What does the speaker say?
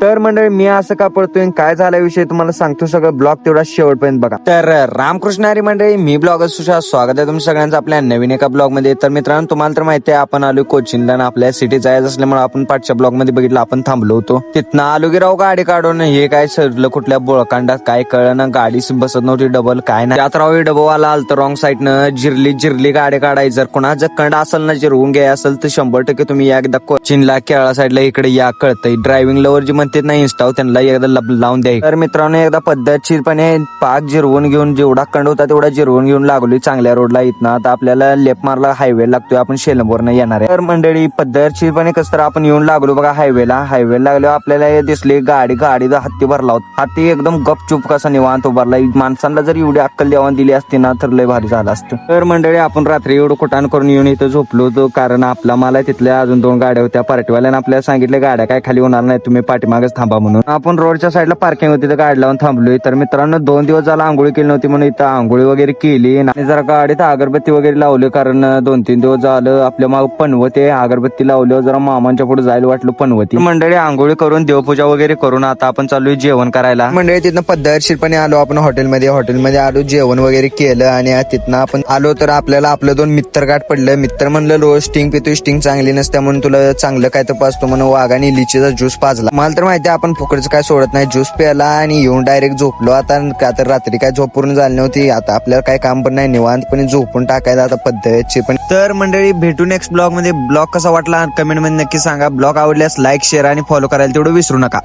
तर मंडळी मी असं का पडतोय काय झाल्या विषय तुम्हाला सांगतो, सगळं ब्लॉग तेवढा शेवटपर्यंत बघा. तर रामकृष्ण हरी मंडळी, मी ब्लॉगर सुशांत, स्वागत आहे तुमच्या सगळ्यांचं आपल्या नवीन एका ब्लॉग मध्ये. तर मित्रांनो तुम्हाला तर माहिती आहे आपण आलो कोचिंगला आणि आपल्या सिटी जायचं असल्यामुळे आपण पाठच्या ब्लॉग मध्ये बघितलं आपण थांबलो होतो. तिथनं आलो की राव गाडी काढून हे काय सरलं कुठल्या बोळकांडात काय कळलं ना, गाडी बसत नव्हती डबल काय नाही. त्यात राव डबोवाला आलतं रॉंग साईडनं, जिरली गाडी काढायची. जर कोणाचं कंड असेल ना जिरवून घ्याय असेल तर 100% तुम्ही एकदा कोचिंगला केळा साईडला इकडे या, कळतंय. ड्रायव्हिंग लवर जी म्हणतात ना इंस्टा, त्यांना एकदा लावून द्या. तर मित्रांनो एकदा पद्धतशीरपणे पाक जिरवून घेऊन जेवढा कंड होता तेवढा जिरवून घेऊन लागलोय चांगल्या रोडला. इथनं आता आपल्याला लेफ्ट मारला हायवे लागतोय, आपण शेलंबोरनं येणार आहे. तर मंडळी पद्धतशीरपणे कसं तर आपण येऊन लागलो बघा हायवेला लागलो. आपल्याला दिसली गाडी हत्ती भरला होता. हत्ती एकदम गपचूप कसा निवांत उभारला. माणसांना जर एवढी अक्कल देवान दिली असती ना तर लय भारी झालं असतं. तर मंडळी आपण रात्री एवढं कुटाण करून येऊन इथं झोपलो होतो, कारण आपला मला तिथल्या अजून 2 गाड्या होत्या. पार्टीवाल्यानं आपल्याला सांगितलं गाड्या काय खाली होणार नाही, तुम्ही पाठीमागच थांबा म्हणून. आपण रोडच्या साईडला पार्किंग होती तर गाडी लावून थांबलोय. तर मित्रांनो 2 दिवस झाला आंघोळी केली नव्हती म्हणून इथं आंघोळी वगैरे केली आणि जरा गाडीत अगरबत्ती वगैरे लावली, कारण 2-3 दिवस झालं आपल्या माग पनवते. अगरबत्ती लावल्यावर जरा मामांच्या पुढे जायला वाटलं पनवती. मंडळी आंघोळी करून देवपूजा वगैरे करून आता आपण चालू जेवण करायला. मंडळी तिथनं पद्धतशीरपणे आलो आपण हॉटेलमध्ये आलो, जेवण वगैरे केलं आणि तिथनं आपण आलो. तर आपल्याला आपलं 2 मित्र गाठ पडलं. मित्र म्हणलं रोज स्टिंग पितोय, स्टिंग चांगली नसते म्हणून तुला चांगलं काय तर पाजतो म्हणून वाघाने लिचीचा ज्यूस पाजला. मला तर माहिती आपण फुकटचं काय सोडत नाही. ज्यूस प्याला आणि येऊन डायरेक्ट झोपलो. आता का तर रात्री काय झोप पूर्ण झाली नव्हती. आता आपल्याला काय काम पण नाही, निवांतपणे झोपून टाकायचं आता पद्धतशीर. पण तर मंडळी भेटू नेक्स्ट ब्लॉग मध्ये. ब्लॉग कसा वाटला कमेंट मध्ये नक्की सांगा. ब्लॉग आवडल्यास लाईक शेअर आणि फॉलो करायला तेवढं विसरू नका.